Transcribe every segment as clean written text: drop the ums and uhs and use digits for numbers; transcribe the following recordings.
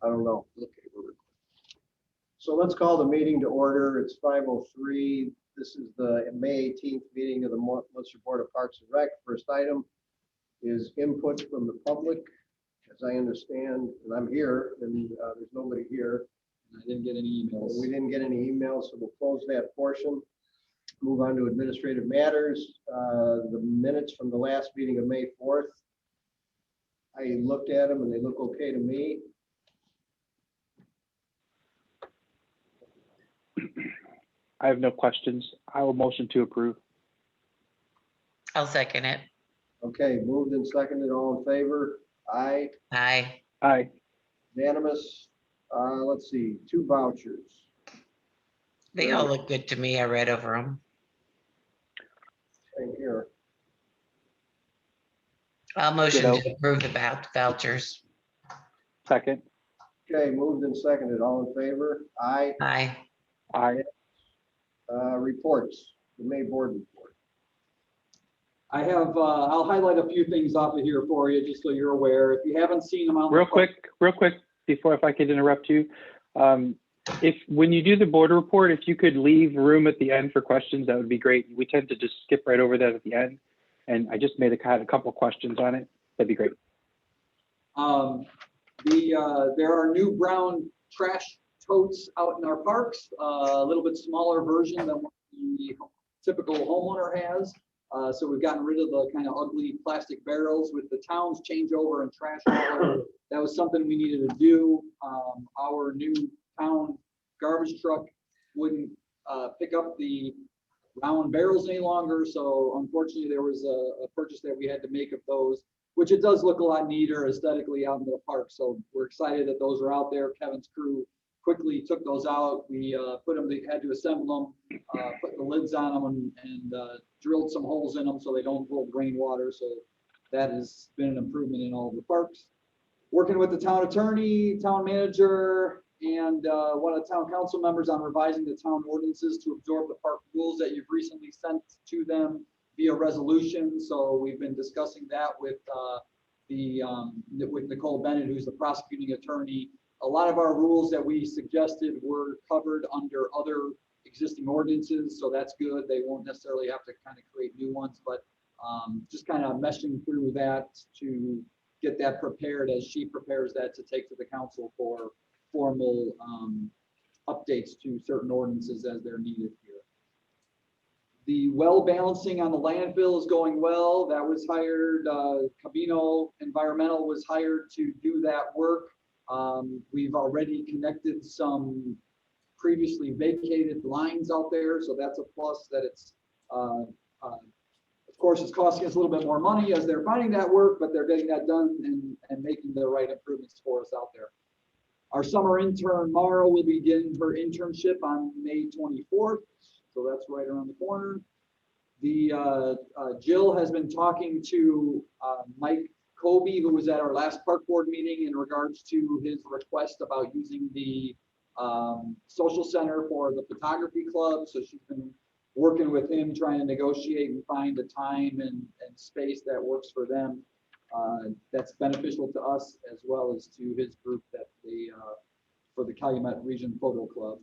I don't know. Okay, we're recording. So let's call the meeting to order. It's 5:03. This is the May 18th meeting of the Munster Board of Parks and Rec. First item is input from the public. As I understand, and I'm here, and there's nobody here. I didn't get any emails. We didn't get any emails, so we'll close that portion. Move on to administrative matters. The minutes from the last meeting of May 4th. I looked at them and they look okay to me. I have no questions. I will motion to approve. I'll second it. Okay, moved and seconded, all in favor? Aye, Aye. Aye. unanimous. Let's see, 2 vouchers. They all look good to me. I read over them. Same here. I'll motion Ditto. to approve the vouchers. Second. Okay, moved and seconded, all in favor? Aye. Aye. Aye. Reports, the May board report. I have, I'll highlight a few things off of here for you, just so you're aware. If you haven't seen them on. Real quick, before, if I could interrupt you. When you do the board report, if you could leave room at the end for questions, that would be great. We tend to just skip right over that at the end. And I just had a couple questions on it. That'd be great. There are new brown trash totes out in our parks, a little bit smaller version than what the typical homeowner has. So we've gotten rid of the kind of ugly plastic barrels with the town's changeover and trash hauler. That was something we needed to do. Our new town garbage truck wouldn't pick up the round barrels any longer. So unfortunately, there was a purchase that we had to make of those, which it does look a lot neater aesthetically out in the park. So we're excited that those are out there. Kevin's crew quickly took those out. We put them, they had to assemble them, put the lids on them and drilled some holes in them so they don't hold rainwater. So that has been an improvement in all of the parks. Working with the town attorney, town manager, and one of the town council members on revising the town ordinances to absorb the park rules that you've recently sent to them via resolution. So we've been discussing that with with Nicole Bennett, who's the prosecuting attorney. A lot of our rules that we suggested were covered under other existing ordinances, so that's good. They won't necessarily have to kind of create new ones, but just kind of meshing through that to get that prepared as she prepares that to take to the council for formal updates to certain ordinances as they're needed here. The well balancing on the landfill is going well. That was hired, Cabino Environmental was hired to do that work. We've already connected some previously vacated lines out there, so that's a plus that it's, of course, it's costing us a little bit more money as they're finding that work, but they're getting that done and making the right improvements for us out there. Our summer intern, Mara, will begin her internship on May 24th, so that's right around the corner. Jill has been talking to Mike Kobe, who was at our last park board meeting in regards to his request about using the social center for the photography club. So she's been working with him, trying to negotiate and find a time and space that works for them. That's beneficial to us as well as to his group that for the Calumet Region Photo Club.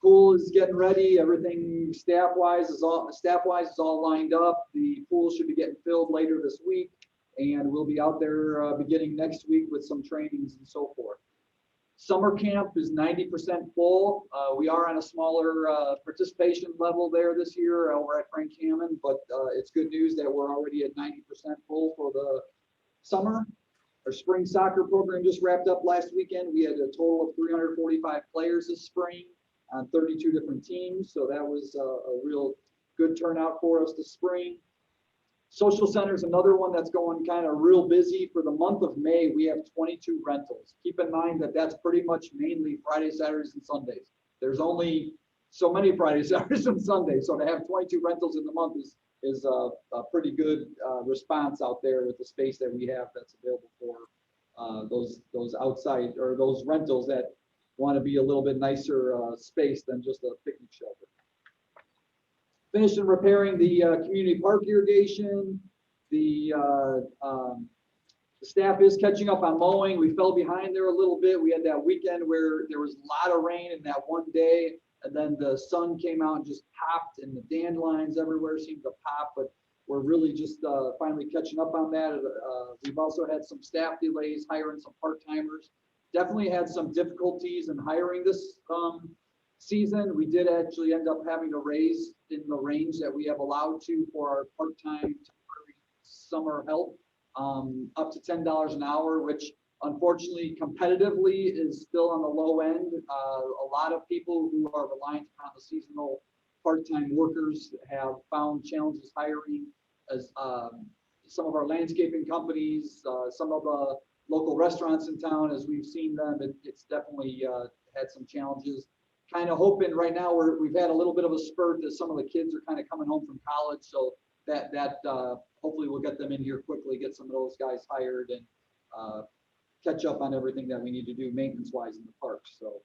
Pool is getting ready. Everything staff-wise is all lined up. The pool should be getting filled later this week. And we'll be out there beginning next week with some trainings and so forth. Summer camp is 90% full. We are on a smaller participation level there this year over at Frank Hammond, but it's good news that we're already at 90% full for the summer. Our spring soccer program just wrapped up last weekend. We had a total of 345 players this spring on 32 different teams. So that was a real good turnout for us this spring. Social center is another one that's going kind of real busy. For the month of May, we have 22 rentals. Keep in mind that that's pretty much mainly Fridays, Saturdays, and Sundays. There's only so many Fridays, Saturdays, and Sundays. So to have 22 rentals in the month is a pretty good response out there with the space that we have that's available for those outside or those rentals that want to be a little bit nicer space than just a picnic shelter. Finished repairing the community park irrigation. The The staff is catching up on mowing. We fell behind there a little bit. We had that weekend where there was a lot of rain in that one day, and then the sun came out and just popped, and the dandelions everywhere seemed to pop, but we're really just finally catching up on that. We've also had some staff delays hiring some part-timers. Definitely had some difficulties in hiring this season. We did actually end up having to raise in the range that we have allowed to for our part-time summer help, up to $10 an hour, which unfortunately competitively is still on the low end. A lot of people who are reliant on the seasonal part-time workers have found challenges hiring, as some of our landscaping companies, some of the local restaurants in town, as we've seen them, it's definitely had some challenges. Kind of hoping right now we've had a little bit of a spurt as some of the kids are kind of coming home from college, so that hopefully we'll get them in here quickly, get some of those guys hired, and catch up on everything that we need to do maintenance-wise in the park. So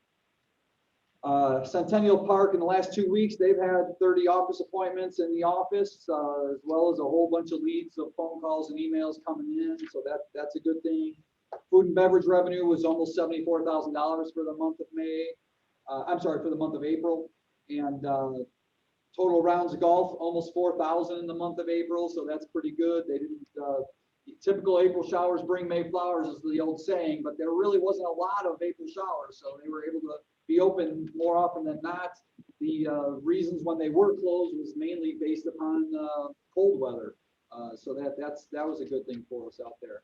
Centennial Park in the last 2 weeks, they've had 30 office appointments in the office, as well as a whole bunch of leads of phone calls and emails coming in. So that's a good thing. Food and beverage revenue was almost $74,000 for the month of May. For the month of April. And total rounds of golf, almost 4,000 in the month of April. So that's pretty good. They didn't, typical April showers bring May flowers is the old saying, but there really wasn't a lot of April showers. So they were able to be open more often than not. The reasons when they were closed was mainly based upon cold weather. So that was a good thing for us out there.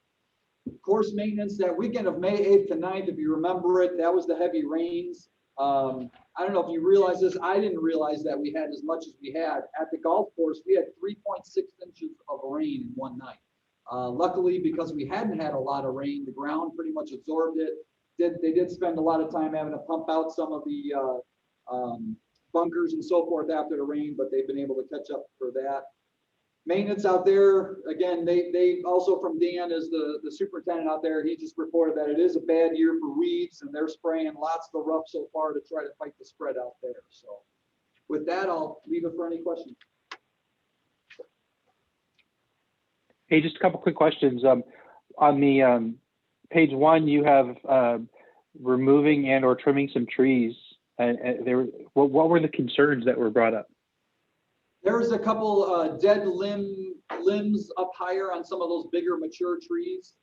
Course maintenance, that weekend of May 8th to 9th, if you remember it, that was the heavy rains. I don't know if you realize this. I didn't realize that we had as much as we had. At the golf course, we had 3.6 inches of rain in one night. Luckily, because we hadn't had a lot of rain, the ground pretty much absorbed it. They did spend a lot of time having to pump out some of the bunkers and so forth after the rain, but they've been able to catch up for that. Maintenance out there, again, they also, from Dan as the superintendent out there, he just reported that it is a bad year for weeds, and they're spraying lots of the rough so far to try to fight the spread out there. So with that, I'll leave it for any questions. Hey, just a couple quick questions. On the page 1, you have removing and or trimming some trees. What were the concerns that were brought up? There's a couple dead limbs up higher on some of those bigger mature trees.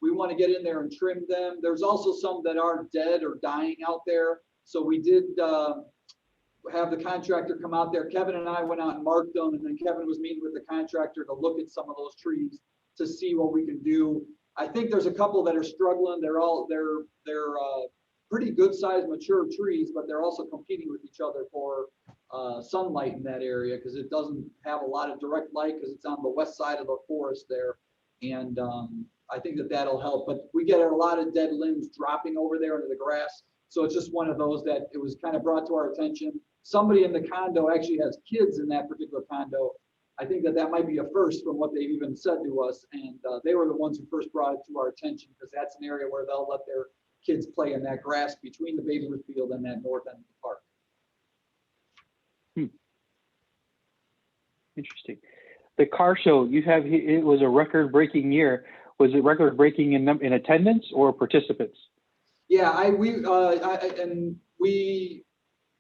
We want to get in there and trim them. There's also some that are dead or dying out there. So we did have the contractor come out there. Kevin and I went out and marked them, and then Kevin was meeting with the contractor to look at some of those trees to see what we can do. I think there's a couple that are struggling. They're pretty good sized mature trees, but they're also competing with each other for sunlight in that area, because it doesn't have a lot of direct light because it's on the west side of the forest there. And I think that'll help, but we get a lot of dead limbs dropping over there into the grass. So it's just one of those that it was kind of brought to our attention. Somebody in the condo actually has kids in that particular condo. I think that might be a first from what they've even said to us. And they were the ones who first brought it to our attention, because that's an area where they'll let their kids play in that grass between the baby Ruth field and that north end of the park. Interesting. The car show, it was a record-breaking year. Was it record-breaking in attendance or participants? Yeah, we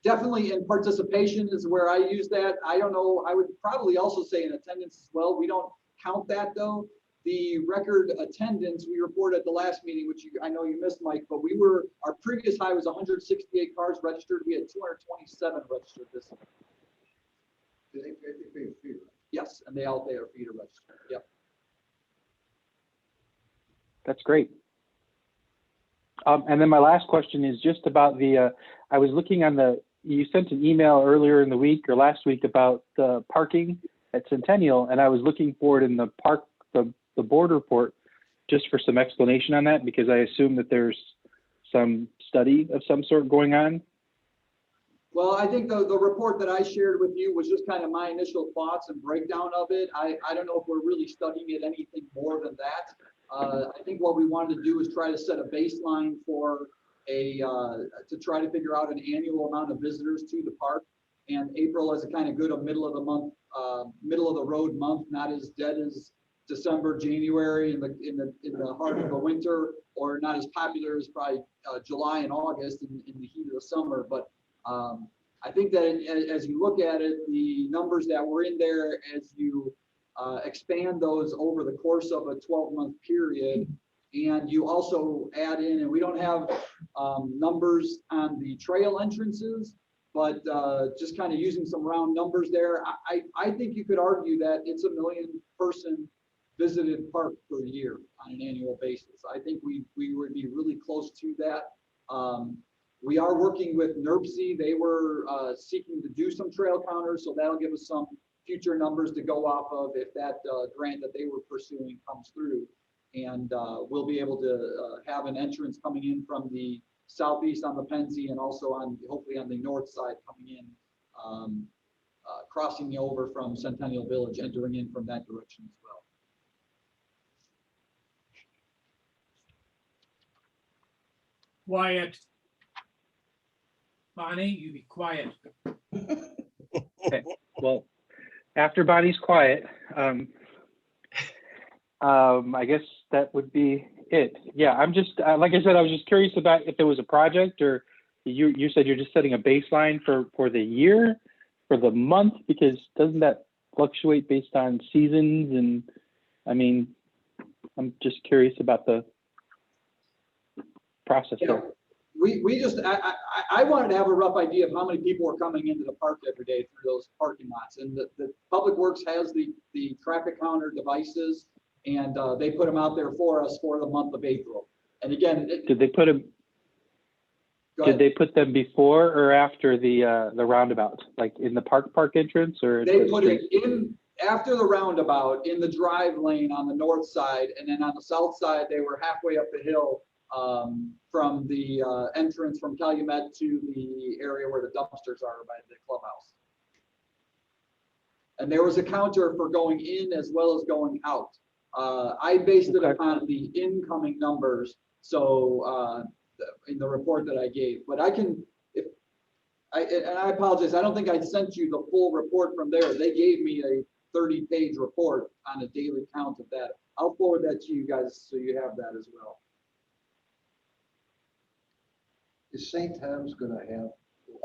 definitely in participation is where I use that. I don't know, I would probably also say in attendance as well. We don't count that though. The record attendance we reported at the last meeting, which I know you missed, Mike, but our previous high was 168 cars registered. We had 227 registered this year. Do they pay a fee? Yes, and they all pay a fee to register. Yep. That's great. And then my last question is just about I was looking you sent an email earlier in the week or last week about the parking at Centennial, and I was looking for it in the board report just for some explanation on that, because I assume that there's some study of some sort going on. Well, I think the report that I shared with you was just kind of my initial thoughts and breakdown of it. I don't know if we're really studying it anything more than that. I think what we wanted to do is try to set a baseline for to try to figure out an annual amount of visitors to the park. And April is a kind of good middle of the road month, not as dead as December, January, in the heart of the winter, or not as popular as probably July and August in the heat of the summer. But I think that as you look at it, the numbers that were in there, as you expand those over the course of a 12-month period, and you also add in, and we don't have numbers on the trail entrances, but just kind of using some round numbers there, I think you could argue that it's a 1 million person visited park per year on an annual basis. I think we would be really close to that. We are working with NERC. They were seeking to do some trail counters, so that'll give us some future numbers to go off of if that grant that they were pursuing comes through. And we'll be able to have an entrance coming in from the southeast on the Pennsy, and also on hopefully on the north side coming in, crossing over from Centennial Village, entering in from that direction as well. Quiet. Bonnie, you be quiet. Okay. Well, after Bonnie's quiet, I guess that would be it. Yeah, I'm just, like I said, I was just curious about if there was a project, or you said you're just setting a baseline for the year, for the month, because doesn't that fluctuate based on seasons? And I mean, I'm just curious about the process there. We just, I wanted to have a rough idea of how many people are coming into the park every day through those parking lots. And the Public Works has the traffic counter devices, and they put them out there for us for the month of April. And again, Did they put them? Did they put them before or after the roundabout, like in the park entrance, or? They put it in after the roundabout in the drive lane on the north side, and then on the south side they were halfway up the hill from the entrance from Calumet to the area where the dumpsters are by the clubhouse. And there was a counter for going in as well as going out. I based it upon the incoming numbers, so in the report that I gave. But I can, and I apologize, I don't think I sent you the full report from there. They gave me a 30-page report on a daily count of that. I'll forward that to you guys so you have that as well. Is St. Tom's gonna have,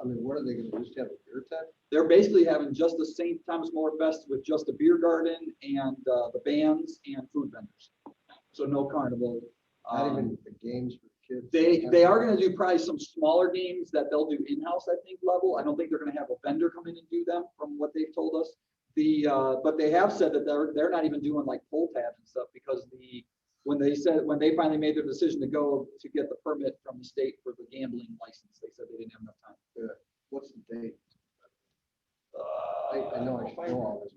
I mean, what are they gonna just have, a beer tent? They're basically having just the St. Thomas More Fest with just a beer garden and the bands and food vendors. So no carnival. Not even the games for the kids? They are gonna do probably some smaller games that they'll do in-house, I think, level. I don't think they're gonna have a vendor come in and do them from what they've told us. But they have said that they're not even doing like pull tabs and stuff, because when they finally made their decision to go to get the permit from the state for the gambling license, they said they didn't have enough time. Yeah. What's the date? I know I should know all this.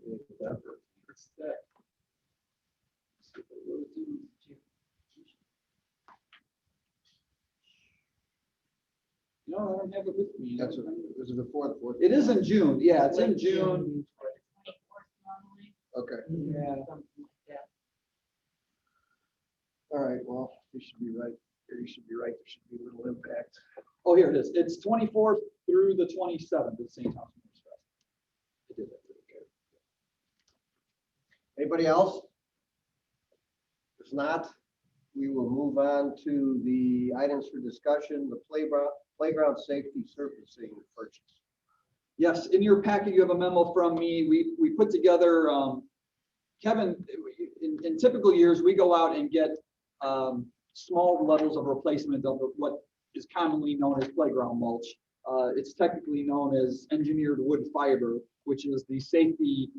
No, I don't have it with me. That's is it the fourth? It is in June. Yeah, it's in June. Okay. Yeah. All right. Well, you should be right. You should be right. There should be a little impact. Oh, here it is. It's 24th through the 27th at St. Thomas Fest. I did that. Okay. Anybody else? If not, we will move on to the items for discussion, the playground safety surfacing purchase. Yes, in your packet, you have a memo from me. We put together, Kevin, in typical years, we go out and get small levels of replacement of what is commonly known as playground mulch. It's technically known as engineered wood fiber, which is the safety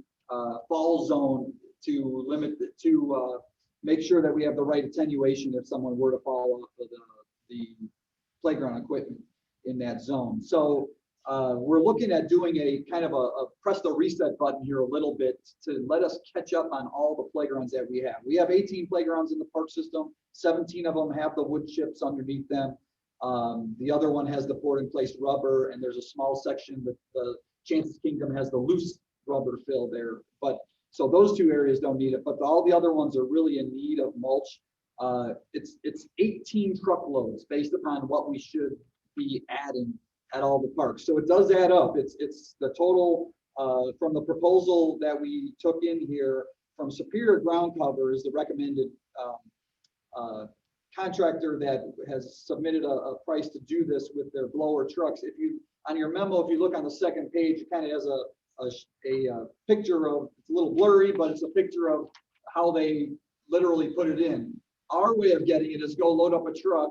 fall zone to limit, to make sure that we have the right attenuation if someone were to fall off of the playground equipment in that zone. So we're looking at doing a kind of a press the reset button here a little bit to let us catch up on all the playgrounds that we have. We have 18 playgrounds in the park system. 17 of them have the wood chips underneath them. The other one has the poured in place rubber, and there's a small section that the Chances Kingdom has the loose rubber fill there. But so those two areas don't need it, but all the other ones are really in need of mulch. It's 18 truckloads based upon what we should be adding at all the parks. So it does add up. It's the total from the proposal that we took in here. from Superior Ground Cover is the recommended contractor that has submitted a price to do this with their blower trucks. If you, on your memo, if you look on the second page, it kind of has a picture of, it's a little blurry, but it's a picture of how they literally put it in. Our way of getting it is go load up a truck,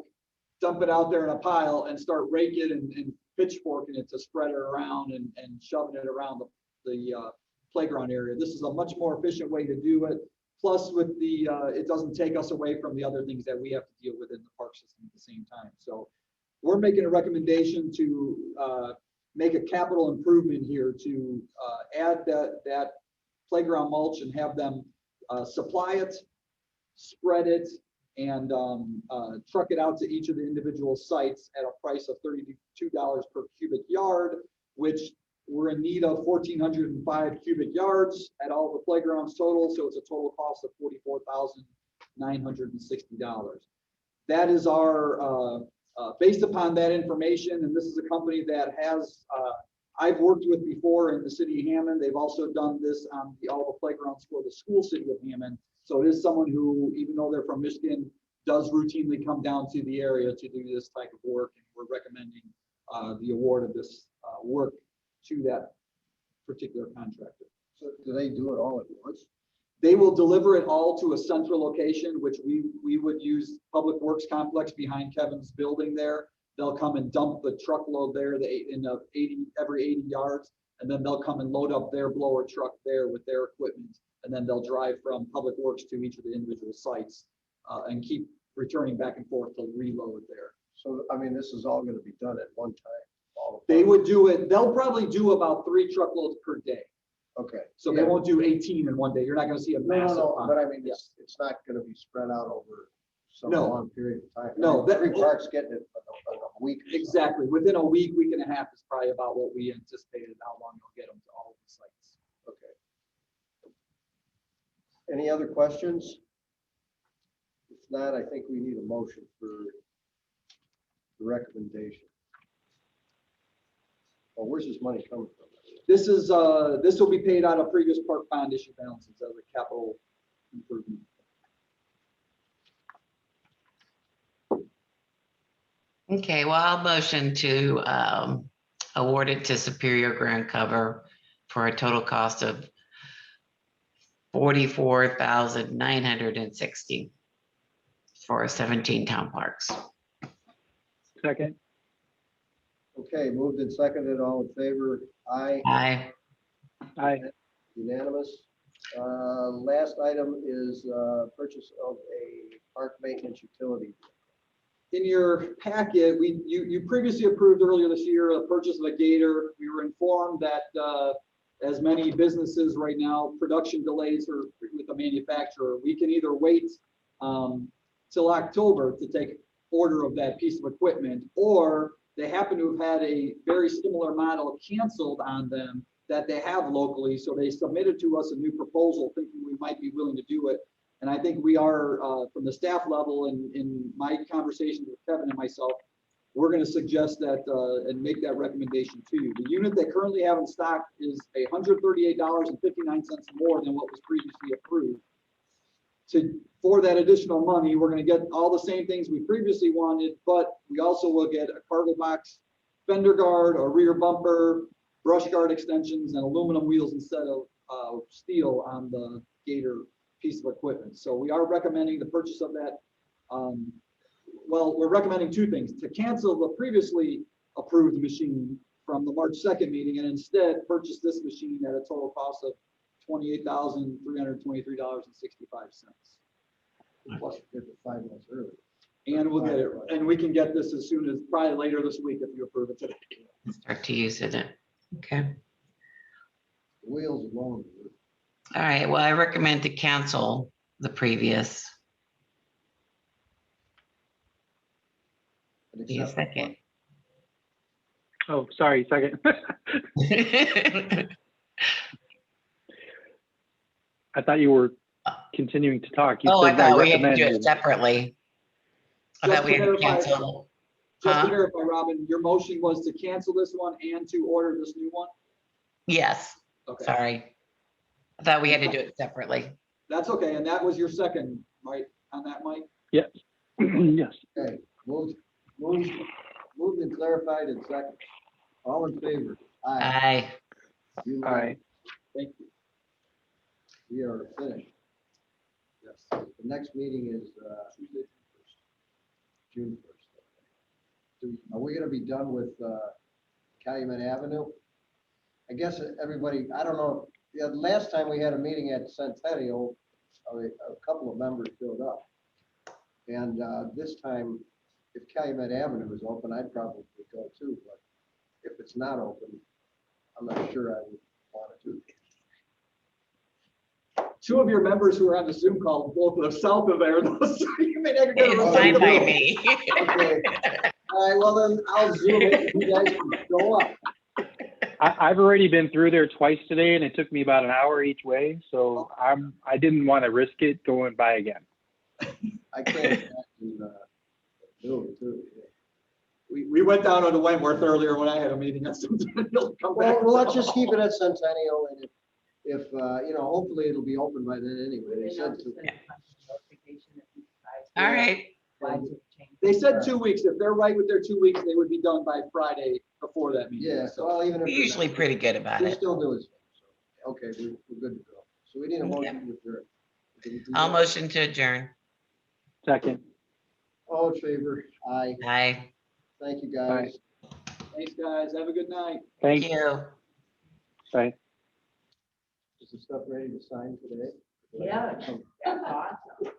dump it out there in a pile and start raking and pitchforking it to spread it around and shoving it around the playground area. This is a much more efficient way to do it. Plus with the, it doesn't take us away from the other things that we have to deal with in the park system at the same time. So we're making a recommendation to make a capital improvement here to add that playground mulch and have them supply it, spread it, and truck it out to each of the individual sites at a price of $32 per cubic yard, which we're in need of 1,405 cubic yards at all the playgrounds total. So it's a total cost of $44,960. That is our, based upon that information, and this is a company that has, I've worked with before in the city of Hammond. They've also done this on all the playgrounds for the school city of Hammond. So it is someone who, even though they're from Michigan, does routinely come down to the area to do this type of work. And we're recommending the award of this work to that particular contractor. So do they do it all at once? They will deliver it all to a central location, which we would use Public Works Complex behind Kevin's building there. They'll come and dump the truckload there every 80 yards, and then they'll come and load up their blower truck there with their equipment, and then they'll drive from Public Works to each of the individual sites and keep returning back and forth to reload there. So, I mean, this is all going to be done at one time. They would do it, they'll probably do about 3 truckloads per day. Okay. So they won't do 18 in one day. You're not going to see a massive. No, but I mean, it's not going to be spread out over some long period of time. No, that 3 parks getting it in a week. Exactly. Within a week, week and a half is probably about what we anticipated, how long you'll get them to all of the sites. Okay. Any other questions? If not, I think we need a motion for the recommendation. Well, where's this money coming from? This is this will be paid out of previous park bond issue balances as a capital improvement. Okay, well, I'll motion to award it to Superior Ground Cover for a total cost of $44,960 for 17 town parks. Second. Okay, moved and seconded, all in favor? Aye. Aye. Aye. Unanimous. Last item is purchase of a park maintenance utility. In your packet, you previously approved earlier this year a purchase of a gator. We were informed that as many businesses right now, production delays are with the manufacturer. We can either wait till October to take order of that piece of equipment, or they happen to have had a very similar model canceled on them that they have locally. So they submitted to us a new proposal thinking we might be willing to do it. And I think we are, from the staff level and in my conversations with Kevin and myself, we're going to suggest that and make that recommendation to you. The unit they currently have in stock is $138.59 more than what was previously approved. For that additional money, we're going to get all the same things we previously wanted, but we also will get a cargo box, fender guard, a rear bumper, brush guard extensions, and aluminum wheels instead of steel on the Gator piece of equipment. So we are recommending the purchase of that. Well, we're recommending 2 things: to cancel the previously approved machine from the March 2nd meeting and instead purchase this machine at a total cost of $28,323.65. Plus, we did it 5 months early. And we'll get it, and we can get this as soon as probably later this week if you approve it today. Start to use it. Okay. Wheels alone. All right. Well, I recommend to cancel the previous. Need a second. Oh, sorry, second. I thought you were continuing to talk. You Oh, I said thought we had to do recommended. it separately. I Just thought we to had to verify- cancel. Just Huh? to verify, Robin, your motion was to cancel this one and to order this new one? Yes, Okay. sorry. I thought we had to do it separately. That's okay, and that was your second, right, on that, Mike? Yes. Yes. Okay, moved and clarified and second. All in favor? Aye. You, Aye. Thank you. we are finished. Yes. The next meeting is June 1st. Are we gonna be done with Calumet Avenue? I guess everybody, I don't know, yeah, last time we had a meeting at Centennial, a couple of members showed up. And this time, if Calumet Avenue is open, I'd probably go too, but if it's not open, I'm not sure I would want to do. Two of your members who are on the Zoom call, both live south of there, though, so you may not get It's a fine by me. Okay. All right, well then, I'll zoom it, you guys can go up. I've already been through there twice today, and it took me about an hour each way. So I didn't want to risk it going by again. I can't imagine, do it too. We went down on the Wentworth earlier when I had a meeting at Centennial. Come back. Well, let's just keep it at Centennial, and if you know, hopefully it'll be open by then anyway. They said to. All right. They said 2 weeks. If they're right with their 2 weeks, they would be done by Friday before that meeting. Yeah, So well, even if. We're usually pretty good about We're it. still doing so. Okay, we're good to go. So we need a motion to adjourn. Did we do I'll that? motion to adjourn. Second. All in favor? Aye. Aye. Thank you, guys. thanks, guys. Have a good night. Thank Thank you. you. Bye. Is the stuff ready to sign today? Yeah, that's awesome.